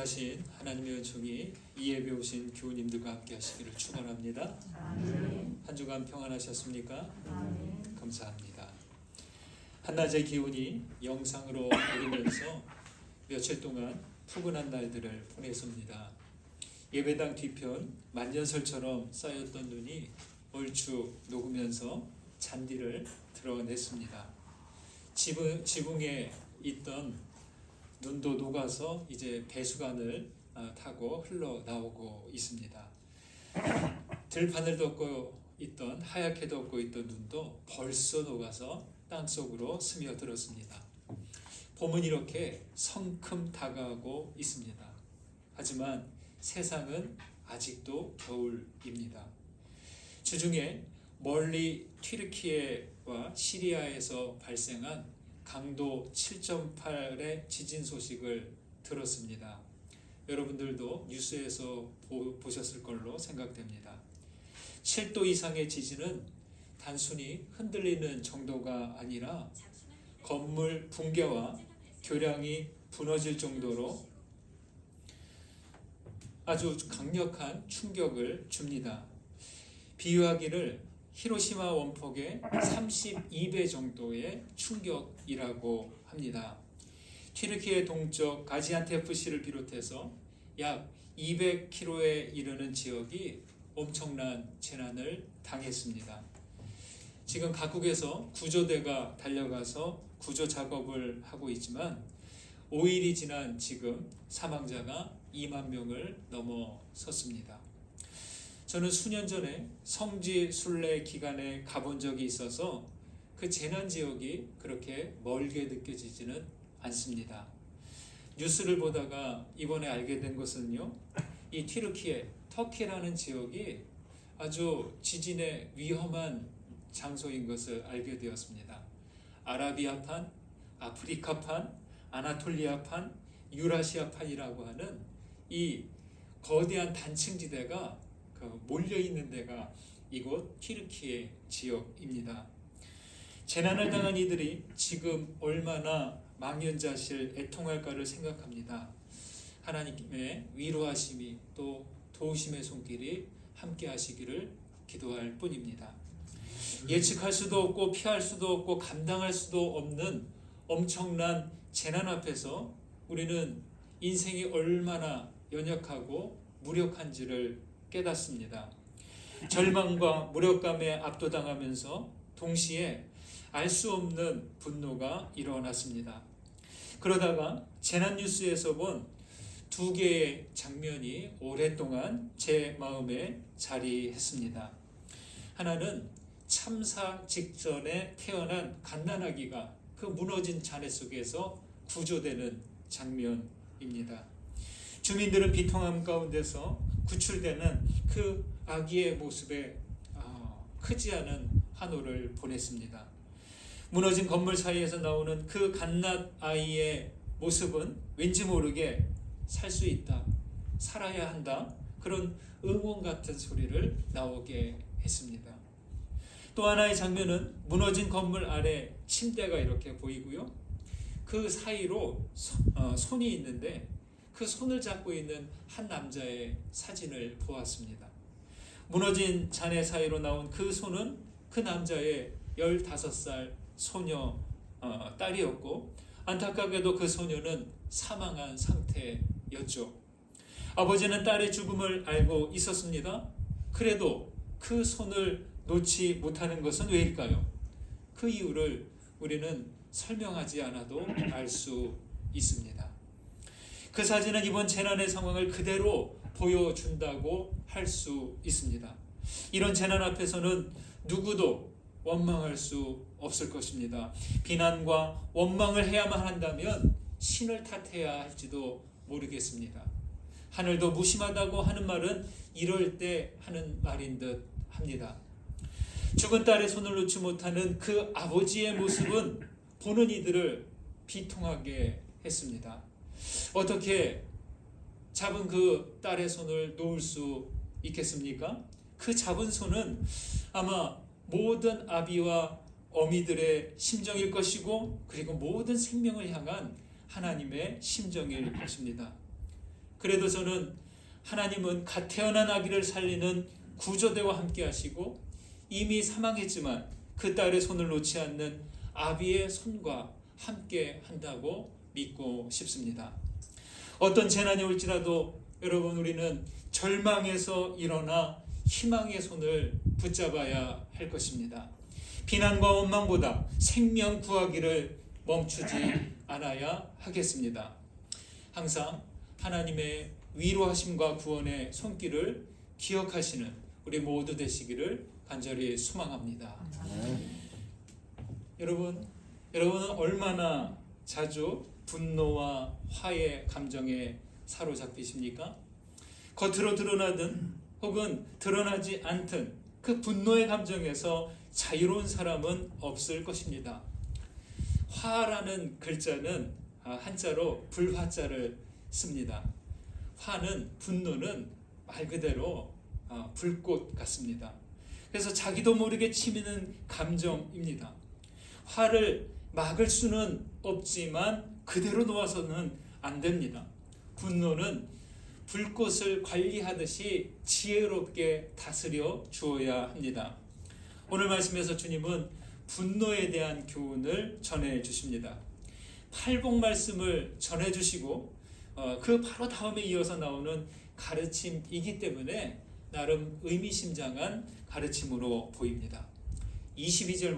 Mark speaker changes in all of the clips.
Speaker 1: 귀하신 하나님의 은총이 이 예배 오신 교우님들과 함께 하시기를 축원합니다. 한 주간 평안하셨습니까? 감사합니다. 한낮의 기온이 영상으로 오르면서 며칠 동안 푸근한 날들을 보냈습니다. 예배당 뒤편 만년설처럼 쌓였던 눈이 얼추 녹으면서 잔디를 드러냈습니다. 지붕에 있던 눈도 녹아서 이제 배수관을 타고 흘러나오고 있습니다. 들판을 덮고 있던 하얗게 덮고 있던 눈도 벌써 녹아서 땅속으로 스며들었습니다. 봄은 이렇게 성큼 다가오고 있습니다. 하지만 세상은 아직도 겨울입니다. 주중에 멀리 튀르키예와 시리아에서 발생한 강도 7.8의 지진 소식을 들었습니다. 여러분들도 뉴스에서 보셨을 걸로 생각됩니다. 7도 이상의 지진은 단순히 흔들리는 정도가 아니라 건물 붕괴와 교량이 무너질 정도로 아주 강력한 충격을 줍니다. 비유하기를 히로시마 원폭의 32배 정도의 충격이라고 합니다. 튀르키예 동쪽 가지안테프시를 비롯해서 약 200km에 이르는 지역이 엄청난 재난을 당했습니다. 지금 각국에서 구조대가 달려가서 구조 작업을 하고 있지만 5일이 지난 지금 사망자가 2만 명을 넘어섰습니다. 저는 수년 전에 성지 순례 기간에 가본 적이 있어서 그 재난 지역이 그렇게 멀게 느껴지지는 않습니다. 뉴스를 보다가 이번에 알게 된 것은요, 이 튀르키예, 터키라는 지역이 아주 지진의 위험한 장소인 것을 알게 되었습니다. 아라비아판, 아프리카판, 아나톨리아판, 유라시아판이라고 하는 이 거대한 단층지대가 몰려있는 데가 이곳 튀르키예 지역입니다. 재난을 당한 이들이 지금 얼마나 망연자실 애통할까를 생각합니다. 하나님의 위로하심이 또 도우심의 손길이 함께 하시기를 기도할 뿐입니다. 예측할 수도 없고 피할 수도 없고 감당할 수도 없는 엄청난 재난 앞에서 우리는 인생이 얼마나 연약하고 무력한지를 깨닫습니다. 절망과 무력감에 압도당하면서 동시에 알 수 없는 분노가 일어났습니다. 그러다가 재난 뉴스에서 본 두 개의 장면이 오랫동안 제 마음에 자리했습니다. 하나는 참사 직전에 태어난 갓난아기가 그 무너진 잔해 속에서 구조되는 장면입니다. 주민들은 비통함 가운데서 구출되는 그 아기의 모습에 크지 않은 환호를 보냈습니다. 무너진 건물 사이에서 나오는 그 갓난 아이의 모습은 왠지 모르게 살 수 있다, 살아야 한다, 그런 응원 같은 소리를 나오게 했습니다. 또 하나의 장면은 무너진 건물 아래 침대가 이렇게 보이고요. 그 사이로 손이 있는데 그 손을 잡고 있는 한 남자의 사진을 보았습니다. 무너진 잔해 사이로 나온 그 손은 그 남자의 15살 소녀 딸이었고, 안타깝게도 그 소녀는 사망한 상태였죠. 아버지는 딸의 죽음을 알고 있었습니다. 그래도 그 손을 놓지 못하는 것은 왜일까요? 그 이유를 우리는 설명하지 않아도 알 수 있습니다. 그 사진은 이번 재난의 상황을 그대로 보여준다고 할 수 있습니다. 이런 재난 앞에서는 누구도 원망할 수 없을 것입니다. 비난과 원망을 해야만 한다면 신을 탓해야 할지도 모르겠습니다. 하늘도 무심하다고 하는 말은 이럴 때 하는 말인 듯 합니다. 죽은 딸의 손을 놓지 못하는 그 아버지의 모습은 보는 이들을 비통하게 했습니다. 어떻게 잡은 그 딸의 손을 놓을 수 있겠습니까? 그 잡은 손은 아마 모든 아비와 어미들의 심정일 것이고, 그리고 모든 생명을 향한 하나님의 심정일 것입니다. 그래도 저는 하나님은 갓 태어난 아기를 살리는 구조대와 함께 하시고 이미 사망했지만 그 딸의 손을 놓지 않는 아비의 손과 함께 한다고 믿고 싶습니다. 어떤 재난이 올지라도 여러분, 우리는 절망에서 일어나 희망의 손을 붙잡아야 할 것입니다. 비난과 원망보다 생명 구하기를 멈추지 않아야 하겠습니다. 항상 하나님의 위로하심과 구원의 손길을 기억하시는 우리 모두 되시기를 간절히 소망합니다. 여러분은 얼마나 자주 분노와 화의 감정에 사로잡히십니까? 겉으로 드러나든 혹은 드러나지 않든 그 분노의 감정에서 자유로운 사람은 없을 것입니다. 화라는 글자는 한자로 불화자를 씁니다. 화는, 분노는 말 그대로 불꽃 같습니다. 그래서 자기도 모르게 치미는 감정입니다. 화를 막을 수는 없지만 그대로 놓아서는 안 됩니다. 분노는 불꽃을 관리하듯이 지혜롭게 다스려 주어야 합니다. 오늘 말씀에서 주님은 분노에 대한 교훈을 전해 주십니다. 팔복 말씀을 전해 주시고 그 바로 다음에 이어서 나오는 가르침이기 때문에 나름 의미심장한 가르침으로 보입니다. 22절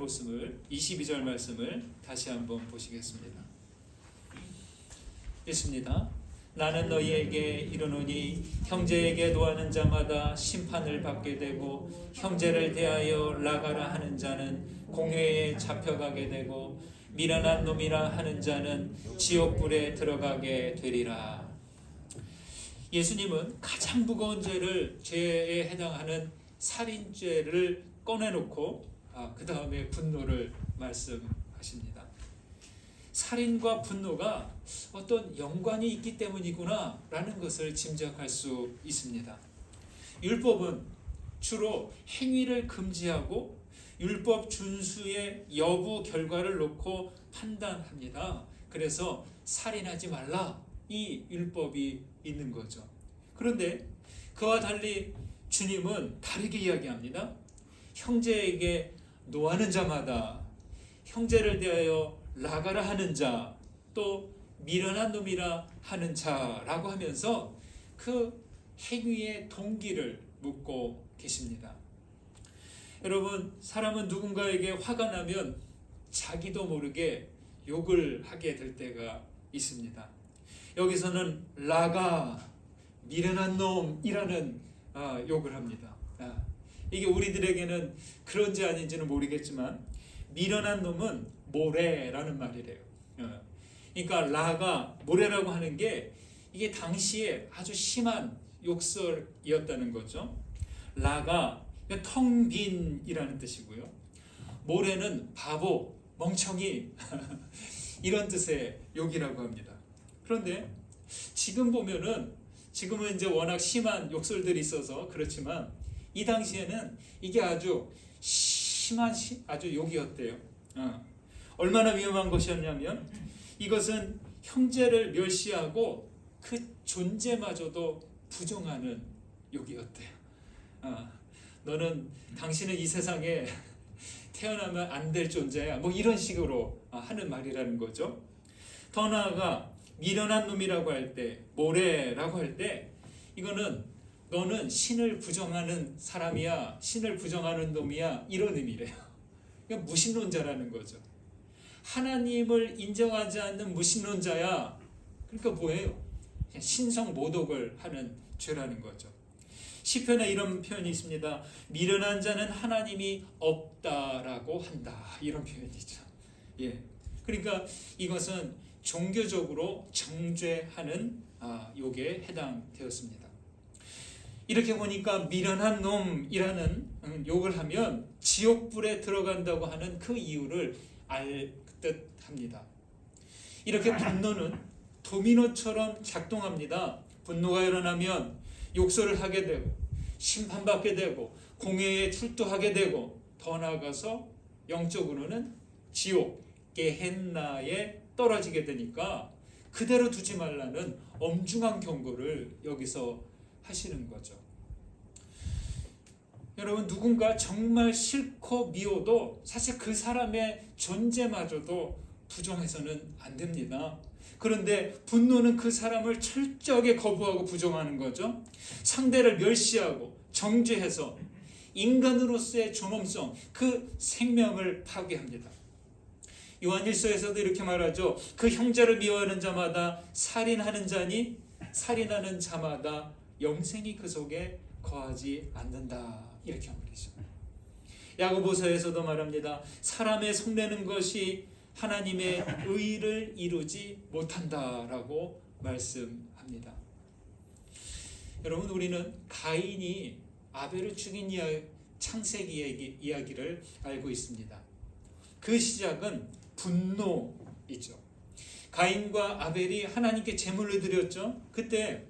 Speaker 1: 말씀을 다시 한번 보시겠습니다. 읽습니다. 나는 너희에게 이르노니 형제에게 노하는 자마다 심판을 받게 되고 형제를 대하여 나가라 하는 자는 공회에 잡혀가게 되고 미련한 놈이라 하는 자는 지옥불에 들어가게 되리라. 예수님은 가장 무거운 죄에 해당하는 살인죄를 꺼내놓고 그 다음에 분노를 말씀하십니다. 살인과 분노가 어떤 연관이 있기 때문이구나 라는 것을 짐작할 수 있습니다. 율법은 주로 행위를 금지하고 율법 준수의 여부 결과를 놓고 판단합니다. 그래서 살인하지 말라, 이 율법이 있는 거죠. 그런데 그와 달리 주님은 다르게 이야기합니다. 형제에게 노하는 자마다, 형제를 대하여 나가라 하는 자, 또 미련한 놈이라 하는 자라고 하면서 그 행위의 동기를 묻고 계십니다. 여러분, 사람은 누군가에게 화가 나면 자기도 모르게 욕을 하게 될 때가 있습니다. 여기서는 나가, 미련한 놈이라는 욕을 합니다. 이게 우리들에게는 그런지 아닌지는 모르겠지만 미련한 놈은 모래라는 말이래요. 그러니까 라가 모래라고 하는 게 이게 당시에 아주 심한 욕설이었다는 거죠. 라가 텅 빈이라는 뜻이고요. 모래는 바보, 멍청이 이런 뜻의 욕이라고 합니다. 그런데 지금은 이제 워낙 심한 욕설들이 있어서 그렇지만 이 당시에는 이게 아주 심한 아주 욕이었대요. 얼마나 위험한 것이었냐면 이것은 형제를 멸시하고 그 존재마저도 부정하는 욕이었대요. 당신은 이 세상에 태어나면 안 될 존재야, 뭐 이런 식으로 하는 말이라는 거죠. 더 나아가 미련한 놈이라고 할 때, 모래라고 할 때 이거는 너는 신을 부정하는 사람이야, 신을 부정하는 놈이야, 이런 의미래요. 그러니까 무신론자라는 거죠. 하나님을 인정하지 않는 무신론자야. 그러니까 뭐예요? 신성 모독을 하는 죄라는 거죠. 시편에 이런 표현이 있습니다. 미련한 자는 하나님이 없다라고 한다, 이런 표현이죠. 그러니까 이것은 종교적으로 정죄하는 욕에 해당되었습니다. 이렇게 보니까 미련한 놈이라는 욕을 하면 지옥불에 들어간다고 하는 그 이유를 알 듯 합니다. 이렇게 분노는 도미노처럼 작동합니다. 분노가 일어나면 욕설을 하게 되고 심판받게 되고 공회에 출두하게 되고 더 나아가서 영적으로는 지옥, 게헨나에 떨어지게 되니까 그대로 두지 말라는 엄중한 경고를 여기서 하시는 거죠. 여러분, 누군가 정말 싫고 미워도 사실 그 사람의 존재마저도 부정해서는 안 됩니다. 그런데 분노는 그 사람을 철저하게 거부하고 부정하는 거죠. 상대를 멸시하고 정죄해서 인간으로서의 존엄성, 그 생명을 파괴합니다. 요한일서에서도 이렇게 말하죠. 그 형제를 미워하는 자마다 살인하는 자니 살인하는 자마다 영생이 그 속에 거하지 않는다. 이렇게 말이죠. 야고보서에서도 말합니다. 사람의 성내는 것이 하나님의 의를 이루지 못한다라고 말씀합니다. 여러분, 우리는 가인이 아벨을 죽인 창세기 이야기를 알고 있습니다. 그 시작은 분노이죠. 가인과 아벨이 하나님께 제물을 드렸죠. 그때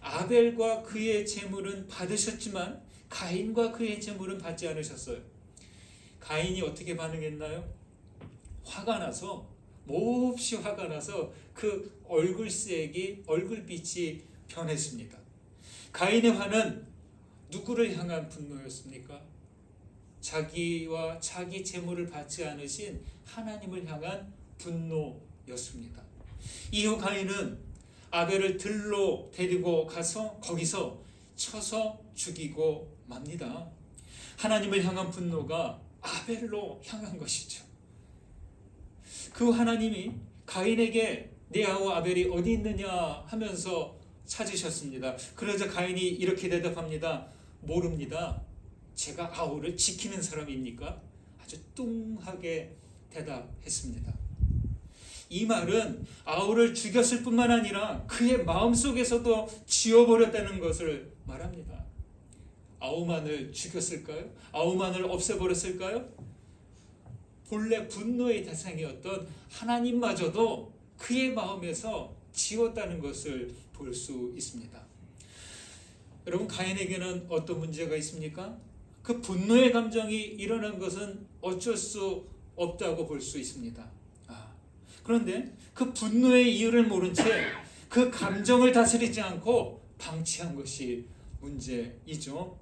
Speaker 1: 아벨과 그의 제물은 받으셨지만 가인과 그의 제물은 받지 않으셨어요. 가인이 어떻게 반응했나요? 화가 나서, 몹시 화가 나서 그 얼굴빛이 변했습니다. 가인의 화는 누구를 향한 분노였습니까? 자기와 자기 재물을 받지 않으신 하나님을 향한 분노였습니다. 이후 가인은 아벨을 들로 데리고 가서 거기서 쳐서 죽이고 맙니다. 하나님을 향한 분노가 아벨로 향한 것이죠. 그 하나님이 가인에게 내 아우 아벨이 어디 있느냐 하면서 찾으셨습니다. 그러자 가인이 이렇게 대답합니다. 모릅니다. 제가 아우를 지키는 사람입니까? 아주 뚱하게 대답했습니다. 이 말은 아우를 죽였을 뿐만 아니라 그의 마음속에서도 지워버렸다는 것을 말합니다. 아우만을 죽였을까요? 아우만을 없애버렸을까요? 본래 분노의 대상이었던 하나님마저도 그의 마음에서 지웠다는 것을 볼 수 있습니다. 여러분, 가인에게는 어떤 문제가 있습니까? 그 분노의 감정이 일어난 것은 어쩔 수 없다고 볼 수 있습니다. 그런데 그 분노의 이유를 모른 채 그 감정을 다스리지 않고 방치한 것이 문제이죠.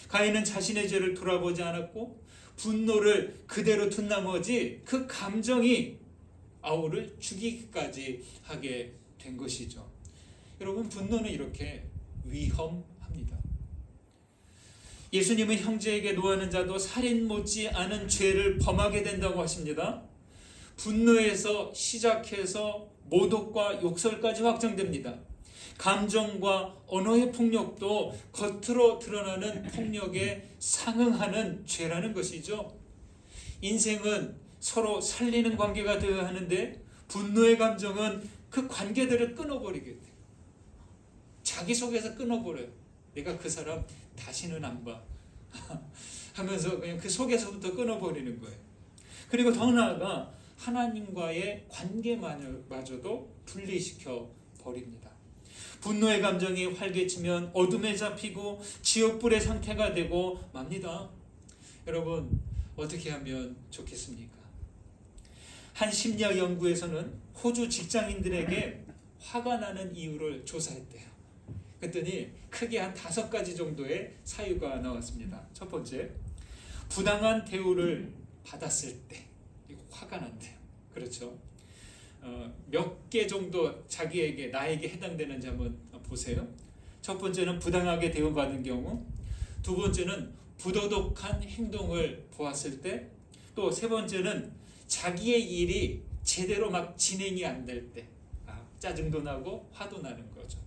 Speaker 1: 가인은 자신의 죄를 돌아보지 않았고 분노를 그대로 둔 나머지 그 감정이 아우를 죽이기까지 하게 된 것이죠. 여러분, 분노는 이렇게 위험합니다. 예수님은 형제에게 노하는 자도 살인 못지 않은 죄를 범하게 된다고 하십니다. 분노에서 시작해서 모독과 욕설까지 확장됩니다. 감정과 언어의 폭력도 겉으로 드러나는 폭력에 상응하는 죄라는 것이죠. 인생은 서로 살리는 관계가 되어야 하는데 분노의 감정은 그 관계들을 끊어버리게 돼요. 자기 속에서 끊어버려요. 내가 그 사람 다시는 안 봐 하면서 그냥 그 속에서부터 끊어버리는 거예요. 그리고 더 나아가 하나님과의 관계마저도 분리시켜 버립니다. 분노의 감정이 활개치면 어둠에 잡히고 지옥불의 상태가 되고 맙니다. 여러분, 어떻게 하면 좋겠습니까? 한 심리학 연구에서는 호주 직장인들에게 화가 나는 이유를 조사했대요. 그랬더니 크게 한 5가지 정도의 사유가 나왔습니다. 첫 번째, 부당한 대우를 받았을 때 화가 난대요. 그렇죠? 몇 개 정도 자기에게, 나에게 해당되는지 한번 보세요. 첫 번째는 부당하게 대우받은 경우, 두 번째는 부도덕한 행동을 보았을 때, 또 세 번째는 자기의 일이 제대로 막 진행이 안 될 때, 짜증도 나고 화도 나는 거죠.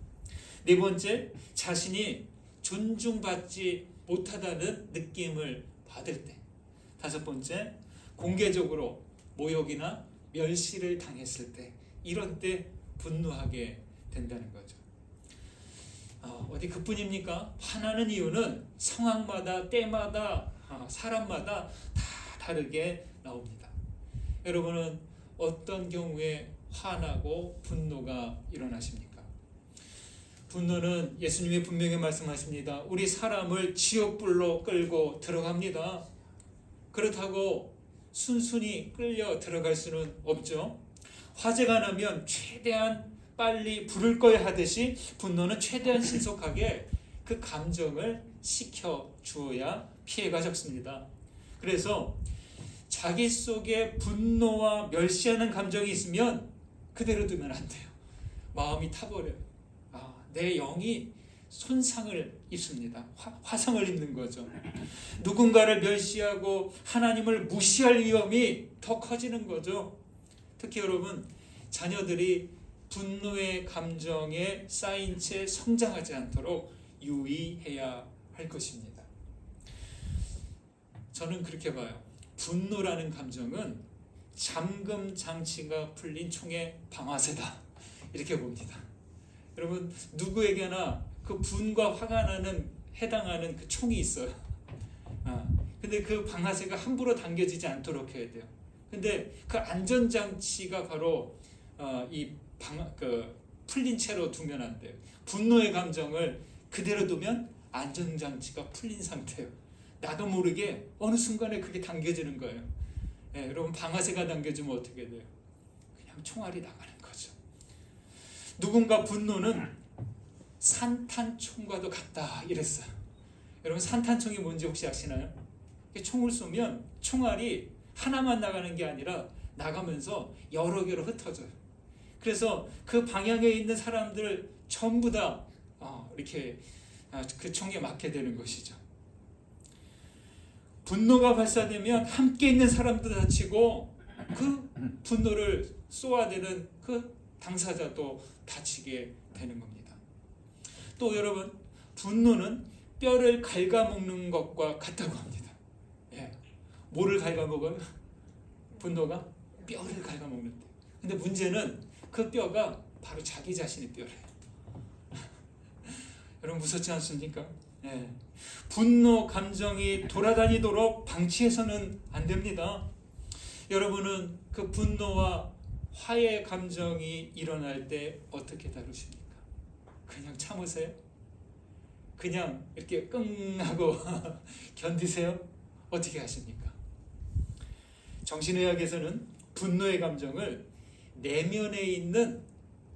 Speaker 1: 네 번째, 자신이 존중받지 못하다는 느낌을 받을 때. 다섯 번째, 공개적으로 모욕이나 멸시를 당했을 때, 이런 때 분노하게 된다는 거죠. 어디 그뿐입니까? 화나는 이유는 상황마다, 때마다, 사람마다 다 다르게 나옵니다. 여러분은 어떤 경우에 화나고 분노가 일어나십니까? 분노는 예수님이 분명히 말씀하십니다. 우리 사람을 지옥불로 끌고 들어갑니다. 그렇다고 순순히 끌려 들어갈 수는 없죠. 화재가 나면 최대한 빨리 불을 꺼야 하듯이 분노는 최대한 신속하게 그 감정을 식혀 주어야 피해가 적습니다. 그래서 자기 속에 분노와 멸시하는 감정이 있으면 그대로 두면 안 돼요. 마음이 타버려요. 내 영이 손상을 입습니다. 화상을 입는 거죠. 누군가를 멸시하고 하나님을 무시할 위험이 더 커지는 거죠. 특히 여러분, 자녀들이 분노의 감정에 쌓인 채 성장하지 않도록 유의해야 할 것입니다. 저는 그렇게 봐요. 분노라는 감정은 잠금 장치가 풀린 총의 방아쇠다, 이렇게 봅니다. 여러분, 누구에게나 그 분과 화가 해당하는 그 총이 있어요. 근데 그 방아쇠가 함부로 당겨지지 않도록 해야 돼요. 근데 그 안전장치가 바로 풀린 채로 두면 안 돼요. 분노의 감정을 그대로 두면 안전장치가 풀린 상태예요. 나도 모르게 어느 순간에 그게 당겨지는 거예요. 여러분, 방아쇠가 당겨지면 어떻게 돼요? 그냥 총알이 나가는 거죠. 누군가 분노는 산탄총과도 같다, 이랬어요. 여러분, 산탄총이 뭔지 혹시 아시나요? 총을 쏘면 총알이 하나만 나가는 게 아니라 나가면서 여러 개로 흩어져요. 그래서 그 방향에 있는 사람들 전부 다 이렇게 그 총에 맞게 되는 것이죠. 분노가 발사되면 함께 있는 사람도 다치고 그 분노를 쏘아대는 그 당사자도 다치게 되는 겁니다. 또 여러분, 분노는 뼈를 갉아먹는 것과 같다고 합니다. 뭐를 갉아먹어요? 분노가 뼈를 갉아먹는데. 근데 문제는 그 뼈가 바로 자기 자신의 뼈래요. 여러분, 무섭지 않습니까? 분노 감정이 돌아다니도록 방치해서는 안 됩니다. 여러분은 그 분노와 화해 감정이 일어날 때 어떻게 다루십니까? 그냥 참으세요? 그냥 이렇게 끙 하고 견디세요? 어떻게 하십니까? 정신의학에서는 분노의 감정을 내면에 있는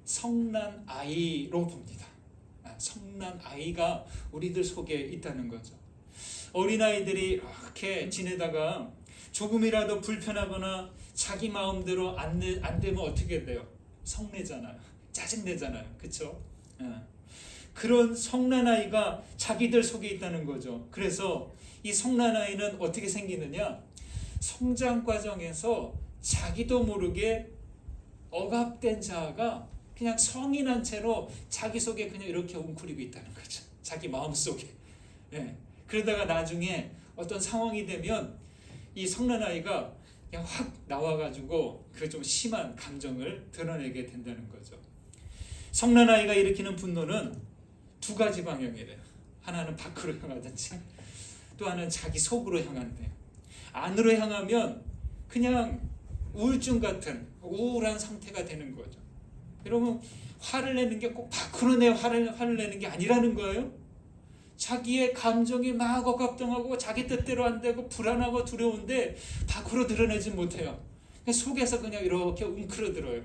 Speaker 1: 성난 아이로 봅니다. 성난 아이가 우리들 속에 있다는 거죠. 어린아이들이 이렇게 지내다가 조금이라도 불편하거나 자기 마음대로 안 되면 어떻게 돼요? 성내잖아요. 짜증내잖아요. 그렇죠? 그런 성난 아이가 자기들 속에 있다는 거죠. 그래서 이 성난 아이는 어떻게 생기느냐? 성장 과정에서 자기도 모르게 억압된 자아가 그냥 성인한 채로 자기 속에 그냥 이렇게 웅크리고 있다는 거죠. 자기 마음 속에. 그러다가 나중에 어떤 상황이 되면 이 성난 아이가 그냥 확 나와가지고 그 좀 심한 감정을 드러내게 된다는 거죠. 성난 아이가 일으키는 분노는 두 가지 방향이래요. 하나는 밖으로 향하든지, 또 하나는 자기 속으로 향한대요. 안으로 향하면 그냥 우울증 같은 우울한 상태가 되는 거죠. 여러분, 화를 내는 게 꼭 밖으로 화를 내는 게 아니라는 거예요. 자기의 감정이 막 억압당하고 자기 뜻대로 안 되고 불안하고 두려운데 밖으로 드러내지 못해요. 속에서 그냥 이렇게 웅크러들어요.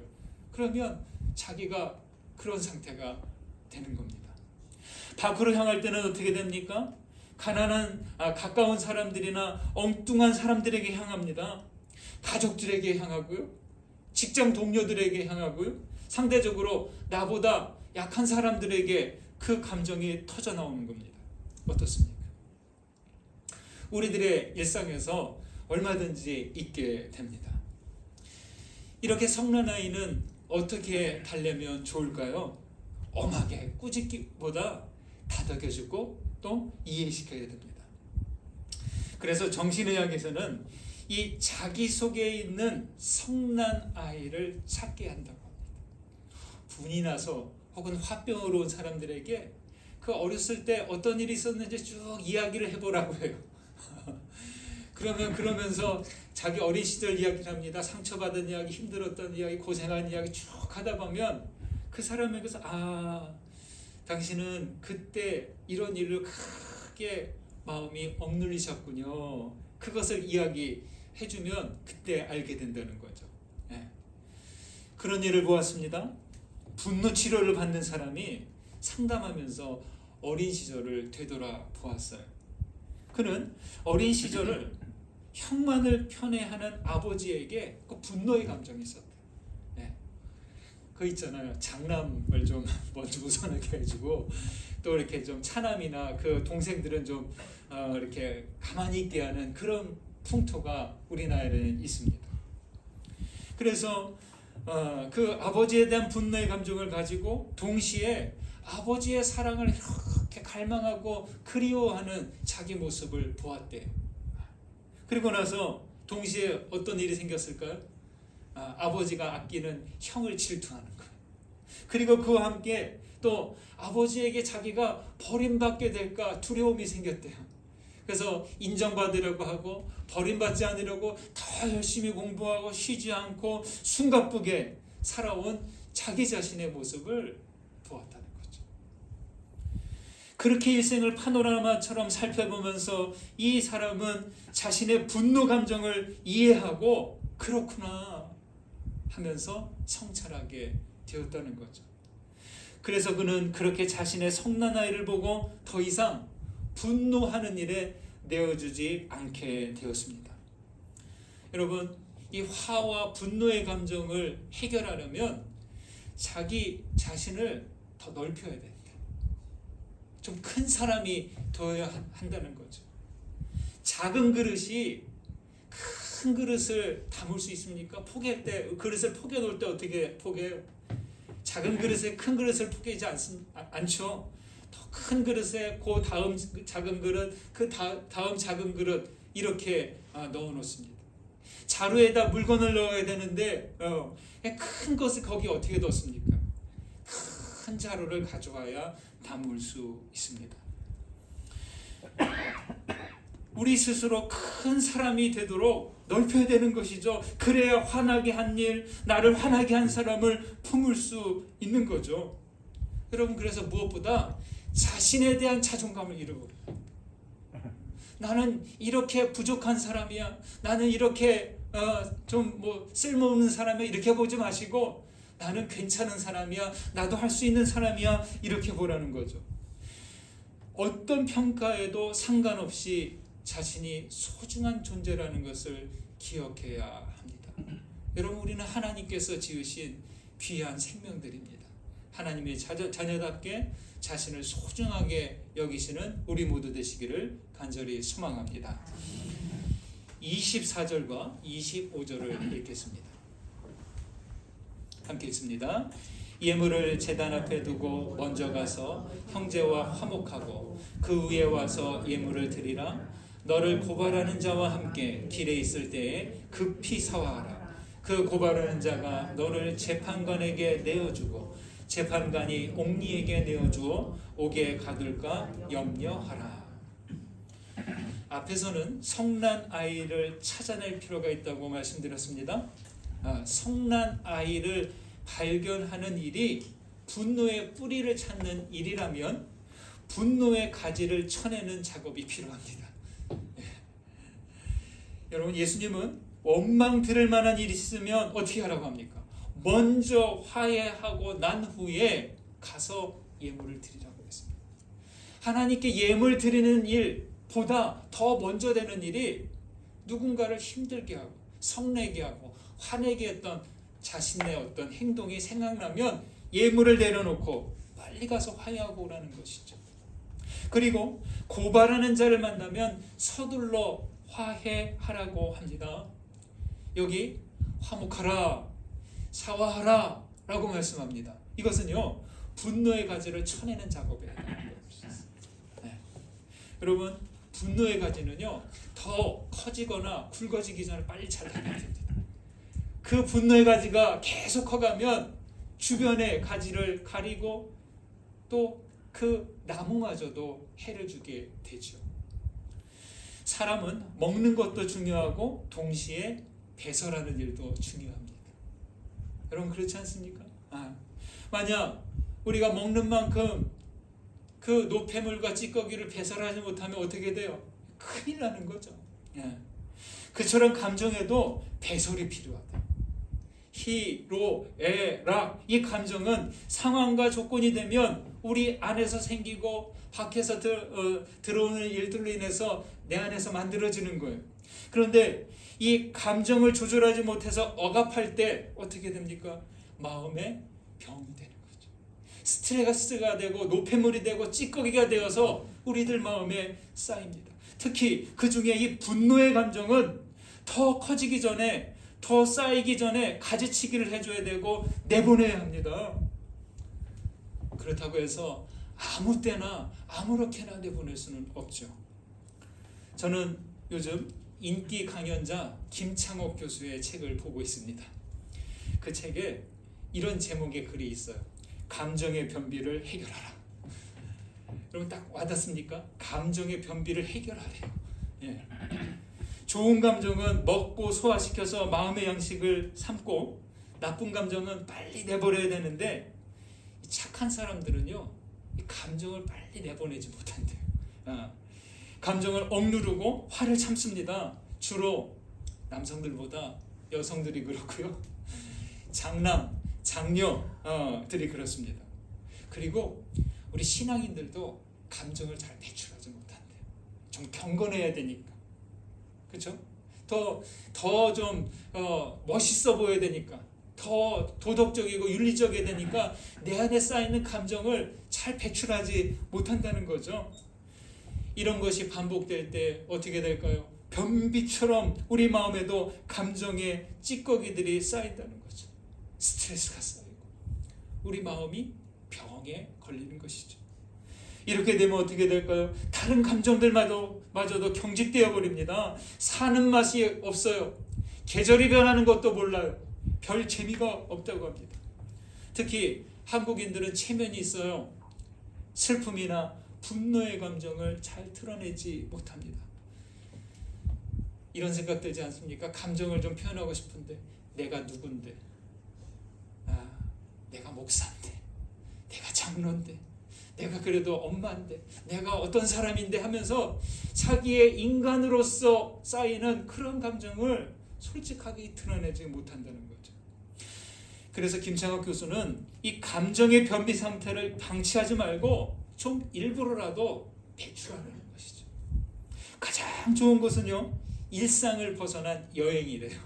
Speaker 1: 그러면 자기가 그런 상태가 되는 겁니다. 밖으로 향할 때는 어떻게 됩니까? 가까운 사람들이나 엉뚱한 사람들에게 향합니다. 가족들에게 향하고요. 직장 동료들에게 향하고요. 상대적으로 나보다 약한 사람들에게 그 감정이 터져 나오는 겁니다. 어떻습니까? 우리들의 일상에서 얼마든지 있게 됩니다. 이렇게 성난 아이는 어떻게 달래면 좋을까요? 엄하게 꾸짖기보다 다독여주고 또 이해시켜야 됩니다. 그래서 정신의학에서는 이 자기 속에 있는 성난 아이를 찾게 한다고 합니다. 분이 나서 혹은 화병으로 온 사람들에게 그 어렸을 때 어떤 일이 있었는지 쭉 이야기를 해보라고 해요. 그러면서 자기 어린 시절 이야기를 합니다. 상처받은 이야기, 힘들었던 이야기, 고생한 이야기 쭉 하다 보면 그 사람에게서 당신은 그때 이런 일을 크게 마음이 억눌리셨군요. 그것을 이야기해주면 그때 알게 된다는 거죠. 그런 일을 보았습니다. 분노 치료를 받는 사람이 상담하면서 어린 시절을 되돌아보았어요. 그는 어린 시절을 형만을 편애하는 아버지에게 그 분노의 감정이 있었대요. 네. 그 있잖아요. 장남을 좀 먼저 우선하게 해주고 또 이렇게 좀 차남이나 그 동생들은 좀 이렇게 가만히 있게 하는 그런 풍토가 우리나라에는 있습니다. 그래서 그 아버지에 대한 분노의 감정을 가지고 동시에 아버지의 사랑을 이렇게 갈망하고 그리워하는 자기 모습을 보았대요. 그리고 나서 동시에 어떤 일이 생겼을까요? 아버지가 아끼는 형을 질투하는 거예요. 그리고 그와 함께 또 아버지에게 자기가 버림받게 될까 두려움이 생겼대요. 그래서 인정받으려고 하고 버림받지 않으려고 더 열심히 공부하고 쉬지 않고 숨가쁘게 살아온 자기 자신의 모습을 보았다는 거죠. 그렇게 일생을 파노라마처럼 살펴보면서 이 사람은 자신의 분노 감정을 이해하고 그렇구나 하면서 성찰하게 되었다는 거죠. 그래서 그는 그렇게 자신의 성난 아이를 보고 더 이상 분노하는 일에 내어주지 않게 되었습니다. 여러분, 이 화와 분노의 감정을 해결하려면 자기 자신을 더 넓혀야 됩니다. 좀 큰 사람이 되어야 한다는 거죠. 작은 그릇이 큰 그릇을 담을 수 있습니까? 포개할 때, 그릇을 포개놓을 때 어떻게 포개해요? 작은 그릇에 큰 그릇을 포개지 않죠. 더 큰 그릇에 그 다음 작은 그릇, 그 다음 작은 그릇 이렇게 넣어 놓습니다. 자루에다 물건을 넣어야 되는데 큰 것을 거기 어떻게 넣습니까? 큰 자루를 가져와야 담을 수 있습니다. 우리 스스로 큰 사람이 되도록 넓혀야 되는 것이죠. 그래야 화나게 한 일, 나를 화나게 한 사람을 품을 수 있는 거죠. 여러분, 그래서 무엇보다 자신에 대한 자존감을 잃어버려요. 나는 이렇게 부족한 사람이야. 나는 이렇게 좀 쓸모없는 사람이야. 이렇게 보지 마시고 나는 괜찮은 사람이야. 나도 할 수 있는 사람이야. 이렇게 보라는 거죠. 어떤 평가에도 상관없이 자신이 소중한 존재라는 것을 기억해야 합니다. 여러분, 우리는 하나님께서 지으신 귀한 생명들입니다. 하나님의 자녀답게 자신을 소중하게 여기시는 우리 모두 되시기를 간절히 소망합니다. 24절과 25절을 읽겠습니다. 함께 읽습니다. 예물을 제단 앞에 두고 먼저 가서 형제와 화목하고 그 위에 와서 예물을 드리라. 너를 고발하는 자와 함께 길에 있을 때에 급히 사화하라. 그 고발하는 자가 너를 재판관에게 내어주고 재판관이 옥리에게 내어주어 옥에 가둘까 염려하라. 앞에서는 성난 아이를 찾아낼 필요가 있다고 말씀드렸습니다. 성난 아이를 발견하는 일이 분노의 뿌리를 찾는 일이라면 분노의 가지를 쳐내는 작업이 필요합니다. 여러분, 예수님은 원망 들을 만한 일이 있으면 어떻게 하라고 합니까? 먼저 화해하고 난 후에 가서 예물을 드리라고 했습니다. 하나님께 예물 드리는 일보다 더 먼저 되는 일이 누군가를 힘들게 하고 성내게 하고 화내게 했던 자신의 어떤 행동이 생각나면 예물을 내려놓고 빨리 가서 화해하고 오라는 것이죠. 그리고 고발하는 자를 만나면 서둘러 화해하라고 합니다. 여기 화목하라, 사화하라 라고 말씀합니다. 이것은요, 분노의 가지를 쳐내는 작업에 해당하는 것입니다. 네. 여러분, 분노의 가지는요, 더 커지거나 굵어지기 전에 빨리 잘라내야 됩니다. 그 분노의 가지가 계속 커가면 주변의 가지를 가리고 또 그 나무마저도 해를 주게 되죠. 사람은 먹는 것도 중요하고 동시에 배설하는 일도 중요합니다. 여러분, 그렇지 않습니까? 만약 우리가 먹는 만큼 그 노폐물과 찌꺼기를 배설하지 못하면 어떻게 돼요? 큰일 나는 거죠. 그처럼 감정에도 배설이 필요하다. 희로애락, 이 감정은 상황과 조건이 되면 우리 안에서 생기고 밖에서 들어오는 일들로 인해서 내 안에서 만들어지는 거예요. 그런데 이 감정을 조절하지 못해서 억압할 때 어떻게 됩니까? 마음에 병이 되는 거죠. 스트레스가 되고 노폐물이 되고 찌꺼기가 되어서 우리들 마음에 쌓입니다. 특히 그 중에 이 분노의 감정은 더 커지기 전에, 더 쌓이기 전에 가지치기를 해줘야 되고 내보내야 합니다. 그렇다고 해서 아무 때나 아무렇게나 내보낼 수는 없죠. 저는 요즘 인기 강연자 김창옥 교수의 책을 보고 있습니다. 그 책에 이런 제목의 글이 있어요. 감정의 변비를 해결하라. 여러분 딱 와닿습니까? 감정의 변비를 해결하래요. 예. 좋은 감정은 먹고 소화시켜서 마음의 양식을 삼고, 나쁜 감정은 빨리 내버려야 되는데 착한 사람들은요, 이 감정을 빨리 내보내지 못한대요. 감정을 억누르고 화를 참습니다. 주로 남성들보다 여성들이 그렇고요. 장남, 장녀들이 그렇습니다. 그리고 우리 신앙인들도 감정을 잘 배출하지 못한대요. 좀 경건해야 되니까. 그렇죠? 더 좀 멋있어 보여야 되니까, 더 도덕적이고 윤리적이어야 되니까 내 안에 쌓이는 감정을 잘 배출하지 못한다는 거죠. 이런 것이 반복될 때 어떻게 될까요? 변비처럼 우리 마음에도 감정의 찌꺼기들이 쌓인다는 거죠. 스트레스가 쌓이고 우리 마음이 병에 걸리는 것이죠. 이렇게 되면 어떻게 될까요? 다른 감정들마저도 경직되어 버립니다. 사는 맛이 없어요. 계절이 변하는 것도 몰라요. 별 재미가 없다고 합니다. 특히 한국인들은 체면이 있어요. 슬픔이나 분노의 감정을 잘 드러내지 못합니다. 이런 생각 들지 않습니까? 감정을 좀 표현하고 싶은데 내가 누군데, 내가 목사인데, 내가 장로인데, 내가 그래도 엄마인데, 내가 어떤 사람인데 하면서 자기의 인간으로서 쌓이는 그런 감정을 솔직하게 드러내지 못한다는 거죠. 그래서 김창옥 교수는 이 감정의 변비 상태를 방치하지 말고 좀 일부러라도 배출하는 것이죠. 가장 좋은 것은요, 일상을 벗어난 여행이래요.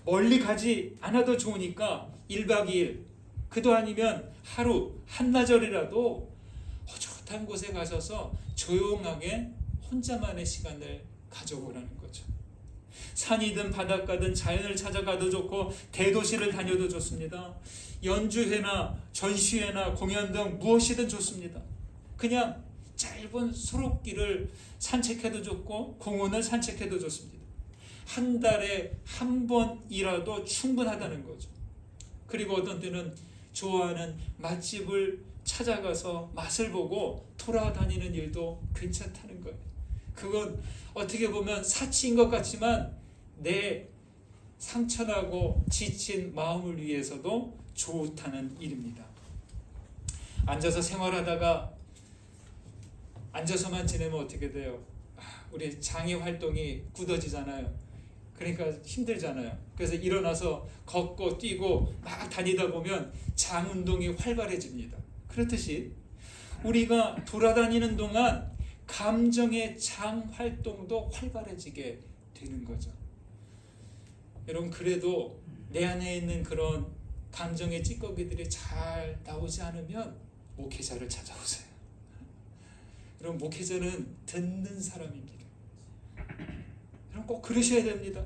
Speaker 1: 멀리 가지 않아도 좋으니까 1박 2일, 그도 아니면 하루 한나절이라도 허젓한 곳에 가셔서 조용하게 혼자만의 시간을 가져보라는 거죠. 산이든 바닷가든 자연을 찾아가도 좋고 대도시를 다녀도 좋습니다. 연주회나 전시회나 공연 등 무엇이든 좋습니다. 그냥 짧은 수록길을 산책해도 좋고 공원을 산책해도 좋습니다. 한 달에 한 번이라도 충분하다는 거죠. 그리고 어떤 때는 좋아하는 맛집을 찾아가서 맛을 보고 돌아다니는 일도 괜찮다는 거예요. 그건 어떻게 보면 사치인 것 같지만 내 상처나고 지친 마음을 위해서도 좋다는 일입니다. 앉아서 생활하다가 앉아서만 지내면 어떻게 돼요? 우리 장의 활동이 굳어지잖아요. 그러니까 힘들잖아요. 그래서 일어나서 걷고 뛰고 막 다니다 보면 장 운동이 활발해집니다. 그렇듯이 우리가 돌아다니는 동안 감정의 장 활동도 활발해지게 되는 거죠. 여러분, 그래도 내 안에 있는 그런 감정의 찌꺼기들이 잘 나오지 않으면 목회자를 찾아오세요. 여러분, 목회자는 듣는 사람입니다. 여러분, 꼭 그러셔야 됩니다.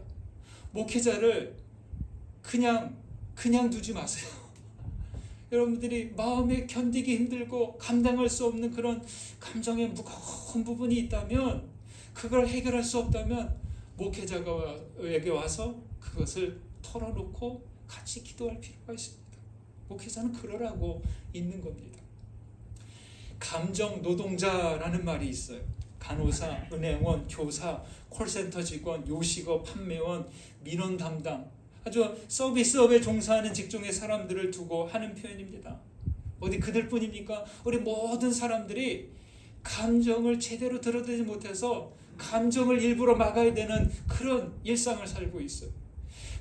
Speaker 1: 목회자를 그냥 두지 마세요. 여러분들이 마음에 견디기 힘들고 감당할 수 없는 그런 감정의 무거운 부분이 있다면, 그걸 해결할 수 없다면 목회자에게 와서 그것을 털어놓고 같이 기도할 필요가 있습니다. 목회자는 그러라고 있는 겁니다. 감정 노동자라는 말이 있어요. 간호사, 은행원, 교사, 콜센터 직원, 요식업, 판매원, 민원 담당, 아주 서비스업에 종사하는 직종의 사람들을 두고 하는 표현입니다. 어디 그들뿐입니까? 우리 모든 사람들이 감정을 제대로 드러내지 못해서 감정을 일부러 막아야 되는 그런 일상을 살고 있어요.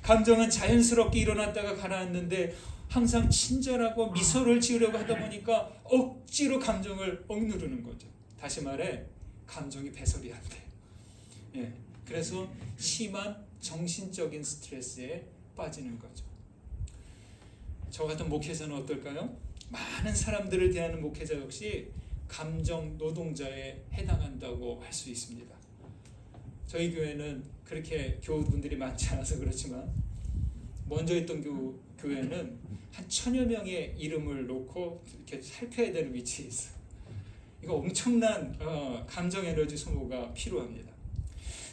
Speaker 1: 감정은 자연스럽게 일어났다가 가라앉는데 항상 친절하고 미소를 지으려고 하다 보니까 억지로 감정을 억누르는 거죠. 다시 말해 감정이 배설이 안 돼. 예, 그래서 심한 정신적인 스트레스에 빠지는 거죠. 저 같은 목회자는 어떨까요? 많은 사람들을 대하는 목회자 역시 감정 노동자에 해당한다고 할 수 있습니다. 저희 교회는 그렇게 교우분들이 많지 않아서 그렇지만 먼저 있던 교회는 한 1000여 명의 이름을 놓고 이렇게 살펴야 되는 위치에 있어요. 이거 엄청난 감정 에너지 소모가 필요합니다.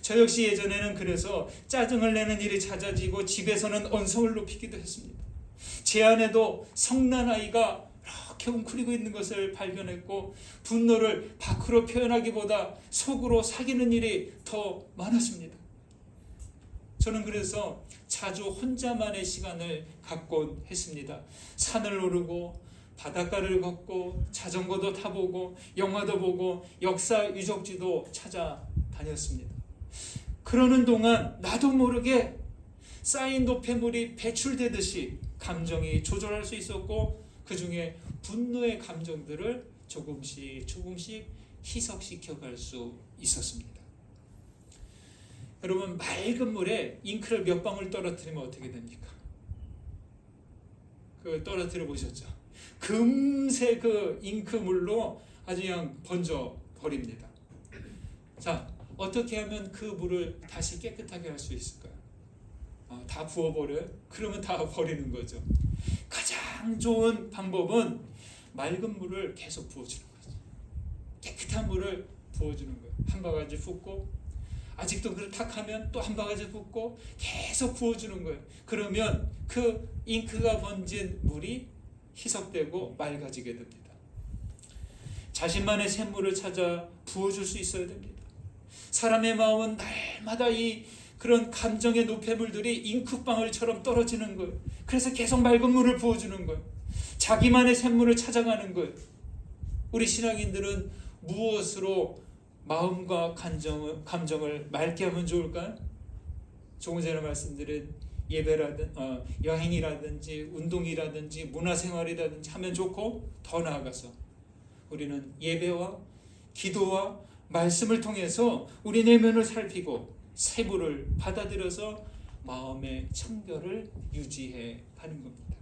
Speaker 1: 저 역시 예전에는 그래서 짜증을 내는 일이 잦아지고 집에서는 언성을 높이기도 했습니다. 제 안에도 성난 아이가 이렇게 웅크리고 있는 것을 발견했고 분노를 밖으로 표현하기보다 속으로 사귀는 일이 더 많았습니다. 저는 그래서 자주 혼자만의 시간을 갖곤 했습니다. 산을 오르고 바닷가를 걷고 자전거도 타보고 영화도 보고 역사 유적지도 찾아다녔습니다. 그러는 동안 나도 모르게 쌓인 노폐물이 배출되듯이 감정이 조절할 수 있었고 그 중에 분노의 감정들을 조금씩 희석시켜 갈 수 있었습니다. 여러분, 맑은 물에 잉크를 몇 방울 떨어뜨리면 어떻게 됩니까? 그 떨어뜨려 보셨죠? 금세 그 잉크물로 아주 그냥 번져 버립니다. 자, 어떻게 하면 그 물을 다시 깨끗하게 할 수 있을까요? 다 부어버려요? 그러면 다 버리는 거죠. 가장 좋은 방법은 맑은 물을 계속 부어주는 거죠. 깨끗한 물을 부어주는 거예요. 한 바가지 붓고 아직도 그렇다하면 또 한 바가지 붓고 계속 부어주는 거예요. 그러면 그 잉크가 번진 물이 희석되고 맑아지게 됩니다. 자신만의 샘물을 찾아 부어줄 수 있어야 됩니다. 사람의 마음은 날마다 그런 감정의 노폐물들이 잉크방울처럼 떨어지는 거예요. 그래서 계속 맑은 물을 부어주는 거예요. 자기만의 샘물을 찾아가는 거예요. 우리 신앙인들은 무엇으로 마음과 감정을 맑게 하면 좋을까요? 조금 전에 말씀드린 여행이라든지 운동이라든지 문화생활이라든지 하면 좋고, 더 나아가서 우리는 예배와 기도와 말씀을 통해서 우리 내면을 살피고 세부를 받아들여서 마음의 청결을 유지해 가는 겁니다.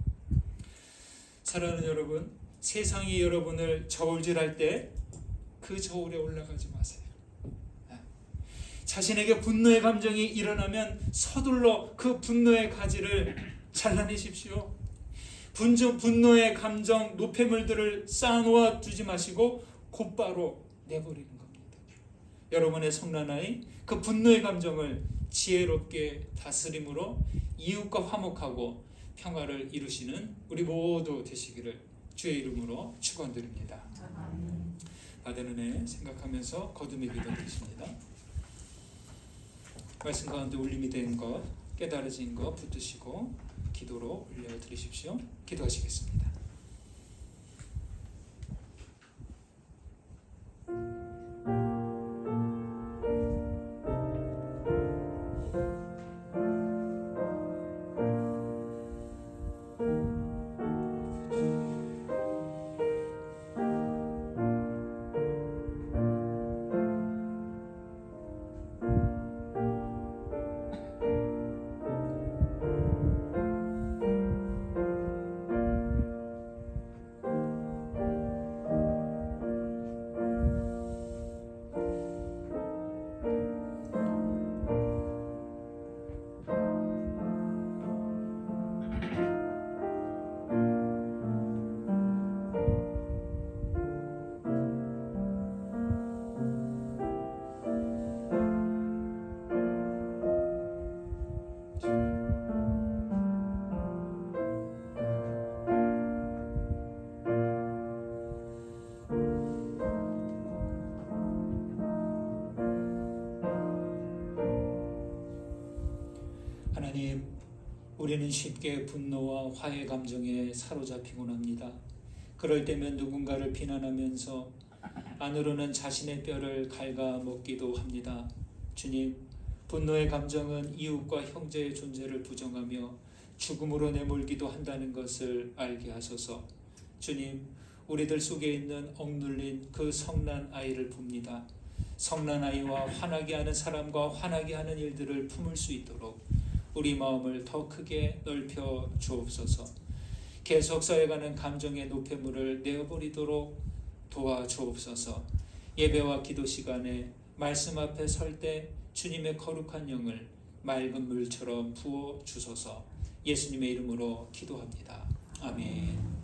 Speaker 1: 사랑하는 여러분, 세상이 여러분을 저울질할 때 그 저울에 올라가지 마세요. 자신에게 분노의 감정이 일어나면 서둘러 그 분노의 가지를 잘라내십시오. 분노의 감정 노폐물들을 쌓아놓아 두지 마시고 곧바로 내버리는 겁니다. 여러분의 성난아이 그 분노의 감정을 지혜롭게 다스림으로 이웃과 화목하고 평화를 이루시는 우리 모두 되시기를 주의 이름으로 축원드립니다. 받은 은혜 생각하면서 거듭의 기도 드립니다. 말씀 가운데 울림이 된 것, 깨달아진 것 붙드시고 기도로 올려드리십시오. 기도하시겠습니다. 하나님, 우리는 쉽게 분노와 화해 감정에 사로잡히곤 합니다. 그럴 때면 누군가를 비난하면서 안으로는 자신의 뼈를 갉아먹기도 합니다. 주님, 분노의 감정은 이웃과 형제의 존재를 부정하며 죽음으로 내몰기도 한다는 것을 알게 하소서. 주님, 우리들 속에 있는 억눌린 그 성난 아이를 봅니다. 성난 아이와 화나게 하는 사람과 화나게 하는 일들을 품을 수 있도록 우리 마음을 더 크게 넓혀 주옵소서. 계속 쌓여가는 감정의 노폐물을 내어버리도록 도와주옵소서. 예배와 기도 시간에 말씀 앞에 설 때 주님의 거룩한 영을 맑은 물처럼 부어 주소서. 예수님의 이름으로 기도합니다. 아멘.